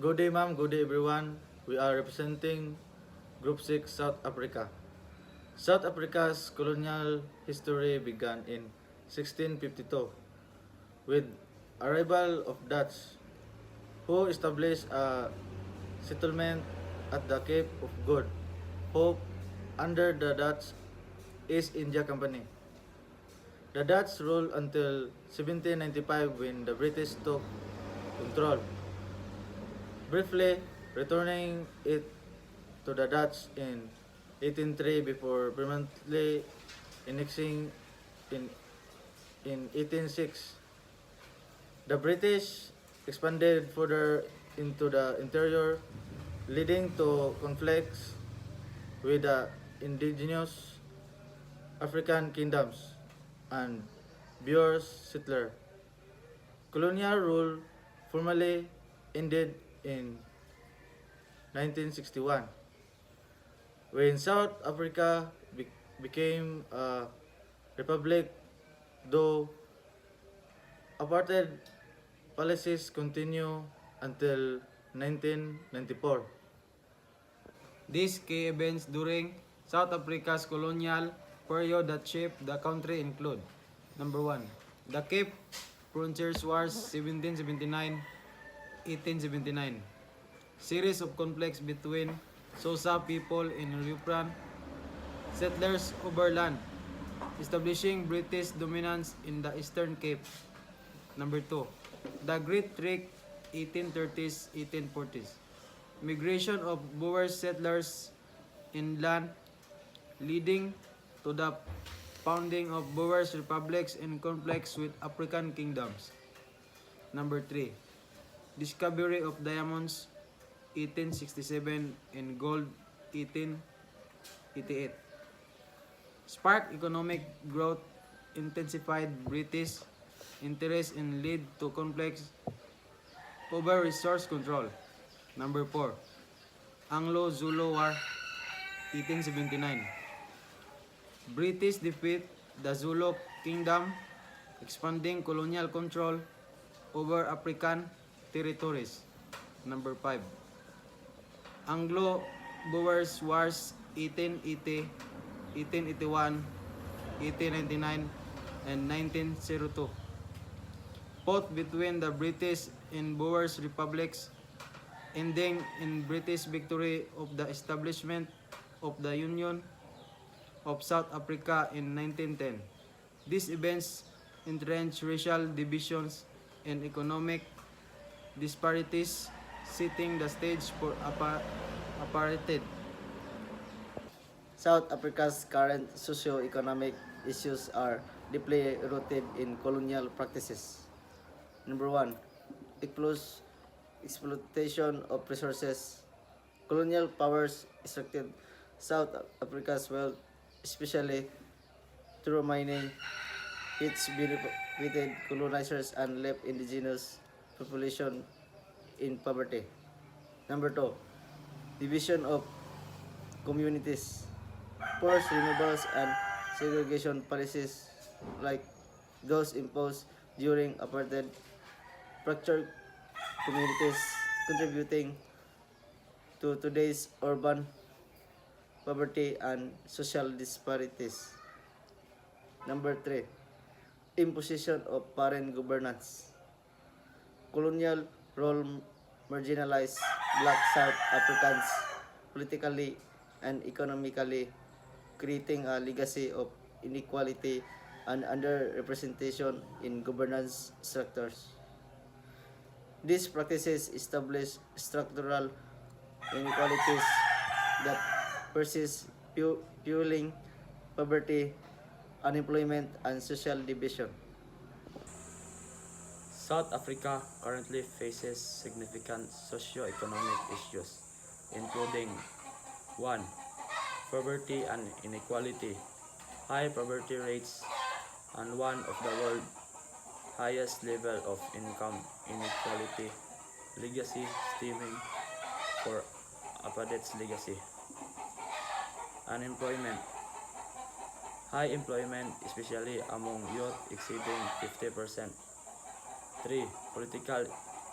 Good day, ma'am. Good day, everyone. We are representing Group 6 South Africa. South Africa's colonial history began in 1652 with arrival of Dutch who established a settlement at the Cape of Good Hope under the Dutch East India Company. The Dutch ruled until 1795 when the British took control, briefly returning it to the Dutch in 1803 before permanently annexing in, in 1806. The British expanded further into the interior, leading to conflicts with the indigenous African kingdoms and Boer settlers. Colonial rule formally ended in 1961 when South Africa became a republic, though apartheid policies continue until 1994. These key events during South Africa's colonial period that shaped the country include: Number 1. The Cape Frontiers Wars 1779-1879. Series of conflicts between Xhosa people and European settlers over land, establishing British dominance in the Eastern Cape. Number 2. The Great Trek 1830s-1840s. Migration of Boer settlers inland, leading to the founding of Boer republics in conflicts with African kingdoms. Number 3. Discovery of diamonds 1867 and gold 1888. Sparked economic growth, intensified British interest and led to conflicts over resource control. Number 4. Anglo-Zulu War 1879. British defeat the Zulu Kingdom, expanding colonial control over African territories. Number 5. Anglo-Boer Wars 1880, 1881, 1899, and 1902. Fought between the British and Boer republics, ending in British victory of the establishment of the Union of South Africa in 1910. These events entrenched racial divisions and economic disparities, setting the stage for apartheid. South Africa's current socio-economic issues are deeply rooted in colonial practices. Number 1. Exploitation of resources. Colonial powers extracted South Africa's wealth, especially through mining, which benefited colonizers and left indigenous population in poverty. Number 2. Division of communities. Forced removals and segregation policies like those imposed during apartheid fractured communities, contributing to today's urban poverty and social disparities. Number 3. Imposition of foreign governance. Colonial rule marginalized black South Africans politically and economically, creating a legacy of inequality and underrepresentation in governance structures. These practices establish structural inequalities that persist, fueling poverty, unemployment, and social division. South Africa currently faces significant socio-economic issues, including 1. Poverty and inequality. High poverty rates and one of the world's highest level of income inequality, legacy stemming for apartheid's legacy. Unemployment. High employment, especially among youth exceeding 50%. 3. Political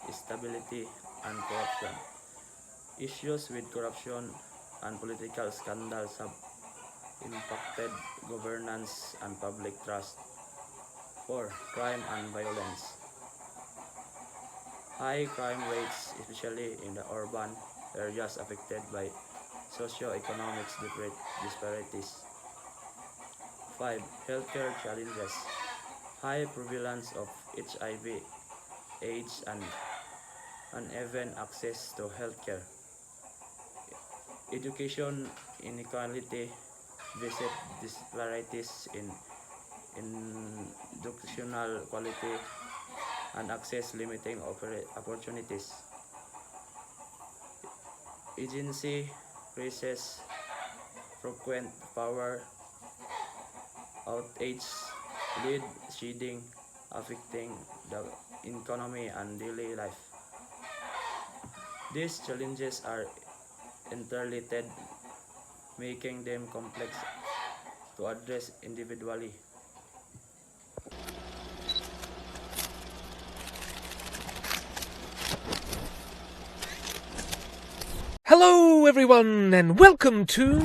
instability and corruption. Issues with corruption and political scandals have impacted governance and public trust. 4. Crime and violence. High crime rates, especially in the urban areas affected by socio-economic disparities. 5. Healthcare challenges. High prevalence of HIV, AIDS, and uneven access to healthcare. Education inequality, visit disparities in educational quality and access, limiting opportunities. Agency crisis, frequent power outage, lead shedding, affecting the economy and daily life. These challenges are interrelated, making them complex to address individually. Hello, everyone, and welcome to...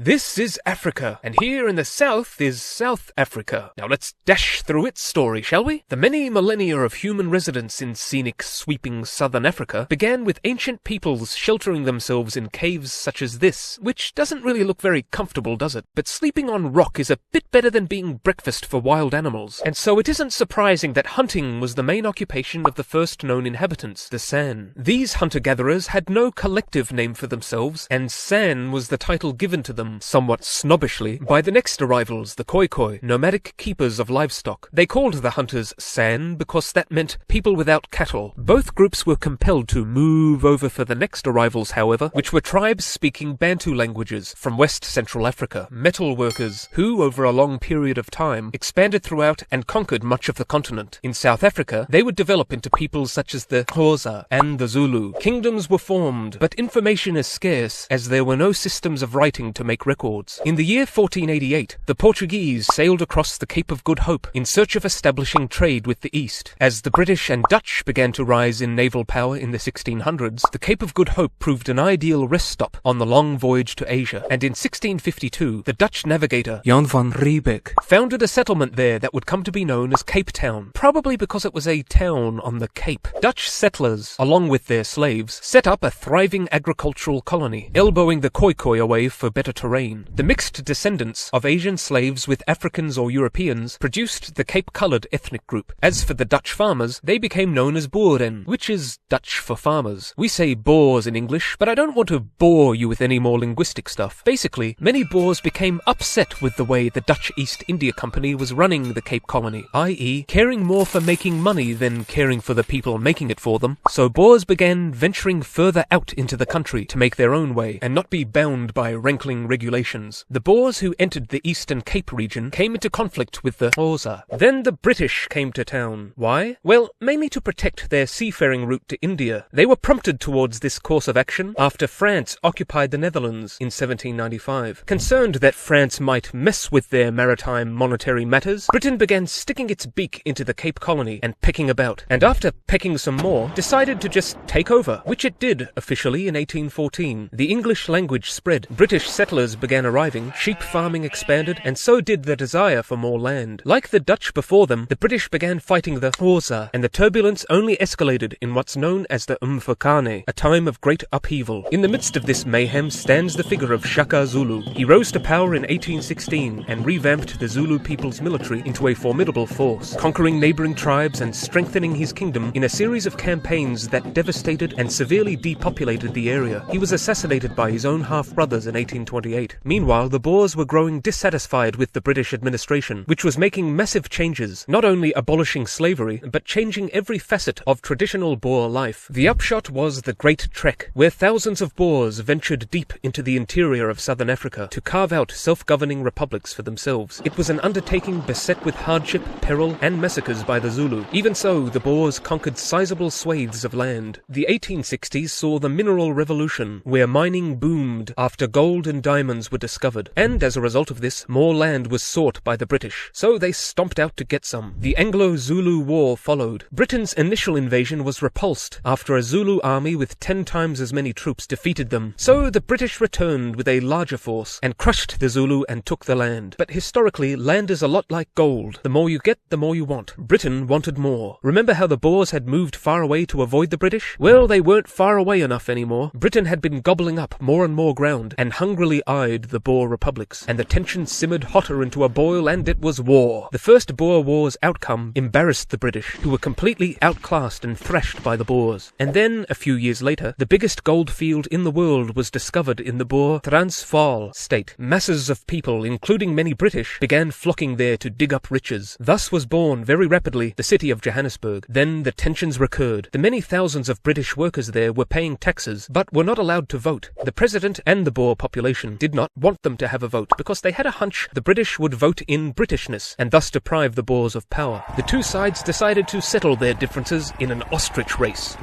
This is Africa, and here in the south is South Africa. Now let's dash through its story, shall we? The many millennia of human residence in scenic, sweeping southern Africa began with ancient peoples sheltering themselves in caves such as this, which doesn't really look very comfortable, does it? But sleeping on rock is a bit better than being breakfast for wild animals, and so it isn't surprising that hunting was the main occupation of the first known inhabitants, the San. These hunter-gatherers had no collective name for themselves, and San was the title given to them, somewhat snobbishly, by the next arrivals, the Khoikhoi, nomadic keepers of livestock. They called the hunters San because that meant people without cattle. Both groups were compelled to move over for the next arrivals, however, which were tribes speaking Bantu languages from West Central Africa, metal workers, who, over a long period of time, expanded throughout and conquered much of the continent. In South Africa, they would develop into peoples such as the Xhosa and the Zulu. Kingdoms were formed, but information is scarce, as there were no systems of writing to make records. In the year 1488, the Portuguese sailed across the Cape of Good Hope in search of establishing trade with the East. As the British and Dutch began to rise in naval power in the 1600s, the Cape of Good Hope proved an ideal rest stop on the long voyage to Asia, and in 1652, the Dutch navigator Jan van Riebeck founded a settlement there that would come to be known as Cape Town, probably because it was a town on the Cape. Dutch settlers, along with their slaves, set up a thriving agricultural colony, elbowing the Khoikhoi away for better terrain. The mixed descendants of Asian slaves with Africans or Europeans produced the Cape-coloured ethnic group. As for the Dutch farmers, they became known as Boeren, which is Dutch for farmers. We say Boers in English, but I don't want to bore you with any more linguistic stuff. Basically, many Boers became upset with the way the Dutch East India Company was running the Cape Colony, i.e. caring more for making money than caring for the people making it for them. So Boers began venturing further out into the country to make their own way and not be bound by rankling regulations. The Boers who entered the Eastern Cape region came into conflict with the Xhosa. Then the British came to town. Why? Well, mainly to protect their seafaring route to India. They were prompted towards this course of action after France occupied the Netherlands in 1795. Concerned that France might mess with their maritime monetary matters, Britain began sticking its beak into the Cape Colony and pecking about, and after pecking some more, decided to just take over, which it did officially in 1814. The English language spread. British settlers began arriving, sheep farming expanded, and so did the desire for more land. Like the Dutch before them, the British began fighting the Xhosa, and the turbulence only escalated in what's known as the Mfukane, a time of great upheaval. In the midst of this mayhem stands the figure of Shaka Zulu. He rose to power in 1816 and revamped the Zulu people's military into a formidable force, conquering neighbouring tribes and strengthening his kingdom in a series of campaigns that devastated and severely depopulated the area. He was assassinated by his own half-brothers in 1828. Meanwhile, the Boers were growing dissatisfied with the British administration, which was making massive changes, not only abolishing slavery, but changing every facet of traditional Boer life. The upshot was the Great Trek, where thousands of Boers ventured deep into the interior of southern Africa to carve out self-governing republics for themselves. It was an undertaking beset with hardship, peril, and massacres by the Zulu. Even so, the Boers conquered sizable swathes of land. The 1860s saw the mineral revolution, where mining boomed after gold and diamonds diamonds were discovered, and as a result of this, more land was sought by the British, so they stomped out to get some. The Anglo-Zulu War followed. Britain's initial invasion was repulsed after a Zulu army with 10 times as many troops defeated them, so the British returned with a larger force and crushed the Zulu and took the land. But historically, land is a lot like gold. The more you get, the more you want. Britain wanted more. Remember how the Boers had moved far away to avoid the British? Well, they weren't far away enough anymore. Britain had been gobbling up more and more ground and hungrily eyed the Boer republics, and the tension simmered hotter into a boil, and it was war. The first Boer War's outcome embarrassed the British, who were completely outclassed and thrashed by the Boers. And then, a few years later, the biggest gold field in the world was discovered in the Boer Transvaal state. Masses of people, including many British, began flocking there to dig up riches. Thus was born, very rapidly, the city of Johannesburg. Then the tensions recurred. The many thousands of British workers there were paying taxes, but were not allowed to vote. The president and the Boer population did not want them to have a vote, because they had a hunch the British would vote in Britishness, and thus deprive the Boers of power. The two sides decided to settle their differences in an ostrich race.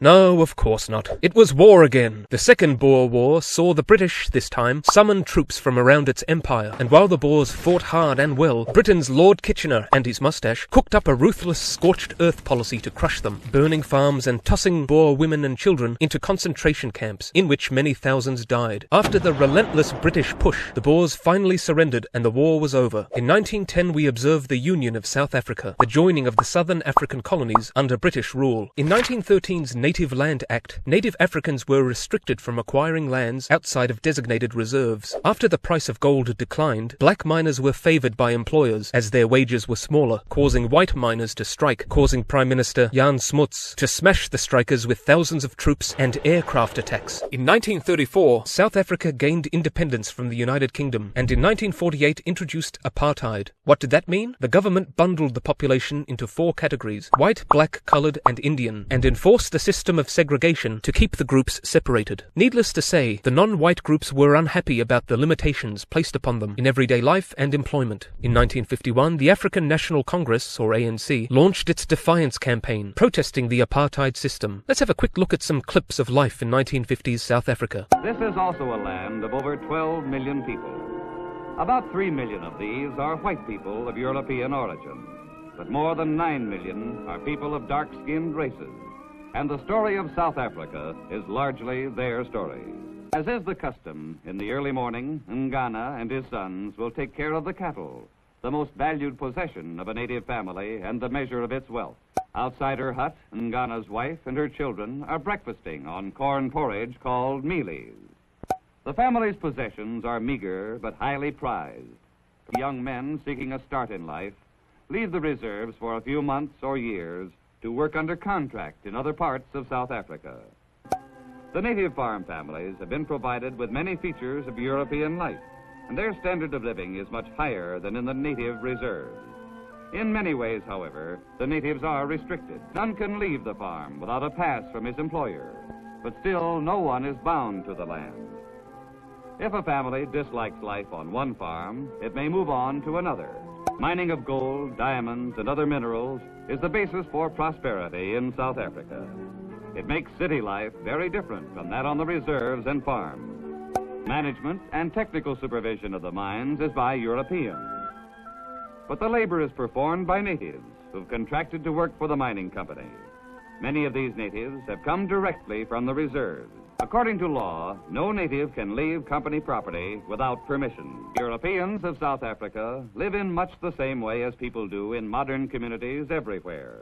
No, of course not. It was war again. The Second Boer War saw the British, this time, summon troops from around its empire, and while the Boers fought hard and well, Britain's Lord Kitchener and his moustache cooked up a ruthless scorched earth policy to crush them, burning farms and tossing Boer women and children into concentration camps, in which many thousands died. After the relentless British push, the Boers finally surrendered and the war was over. In 1910 we observed the union of South Africa, the joining of the southern African colonies under British rule. In 1913's Native Land Act, native Africans were restricted from acquiring lands outside of designated reserves. After the price of gold declined, black miners were favoured by employers as their wages were smaller, causing white miners to strike, causing Prime Minister Jan Smuts to smash the strikers with thousands of troops and aircraft attacks. In 1934, South Africa gained independence from the United Kingdom, and in 1948 introduced apartheid. What did that mean? The government bundled the population into 4 categories: white, black, coloured and Indian, and enforced the system of segregation to keep the groups separated. Needless to say, the non-white groups were unhappy about the limitations placed upon them in everyday life and employment. In 1951, the African National Congress, or ANC, launched its defiance campaign, protesting the apartheid system. Let's have a quick look at some clips of life in 1950s South Africa. This is also a land of over 12 million people. About 3 million of these are white people of European origin, but more than 9 million are people of dark-skinned races. And the story of South Africa is largely their story. As is the custom, in the early morning, Ngana and his sons will take care of the cattle, the most valued possession of a native family and the measure of its wealth. Outside her hut, Ngana's wife and her children are breakfasting on corn porridge called mealies. The family's possessions are meager but highly prized. Young men seeking a start in life leave the reserves for a few months or years to work under contract in other parts of South Africa. The native farm families have been provided with many features of European life, and their standard of living is much higher than in the native reserves. In many ways, however, the natives are restricted. None can leave the farm without a pass from his employer, but still no one is bound to the land. If a family dislikes life on one farm, it may move on to another. Mining of gold, diamonds, and other minerals is the basis for prosperity in South Africa. It makes city life very different from that on the reserves and farms. Management and technical supervision of the mines is by Europeans. But the labor is performed by natives who've contracted to work for the mining company. Many of these natives have come directly from the reserves. According to law, no native can leave company property without permission. Europeans of South Africa live in much the same way as people do in modern communities everywhere.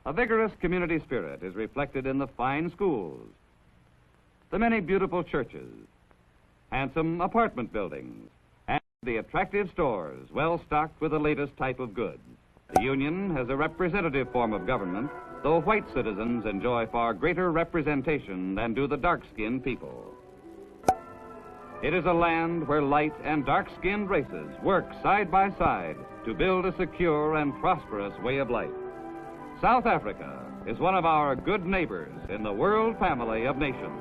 A vigorous community spirit is reflected in the fine schools, the many beautiful churches, handsome apartment buildings, and the attractive stores well stocked with the latest type of goods. The Union has a representative form of government, though white citizens enjoy far greater representation than do the dark-skinned people. It is a land where light and dark-skinned races work side by side to build a secure and prosperous way of life. South Africa is one of our good neighbors in the world family of nations.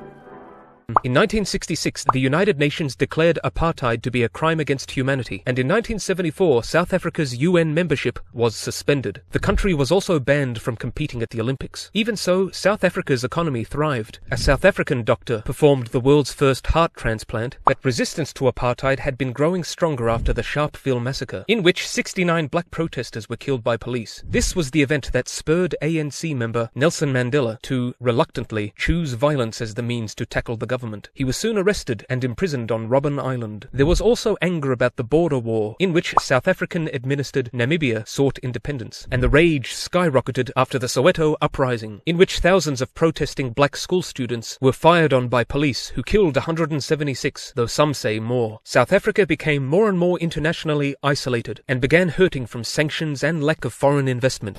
In 1966, the United Nations declared apartheid to be a crime against humanity, and in 1974, South Africa's UN membership was suspended. The country was also banned from competing at the Olympics. Even so, South Africa's economy thrived. A South African doctor performed the world's first heart transplant, but resistance to apartheid had been growing stronger after the Sharpeville massacre, in which 69 black protesters were killed by police. This was the event that spurred ANC member Nelson Mandela to, reluctantly, choose violence as the means to tackle the government. He was soon arrested and imprisoned on Robben Island. There was also anger about the border war, in which South African-administered Namibia sought independence, and the rage skyrocketed after the Soweto uprising, in which thousands of protesting black school students were fired on by police who killed 176, though some say more. South Africa became more and more internationally isolated and began hurting from sanctions and lack of foreign investment.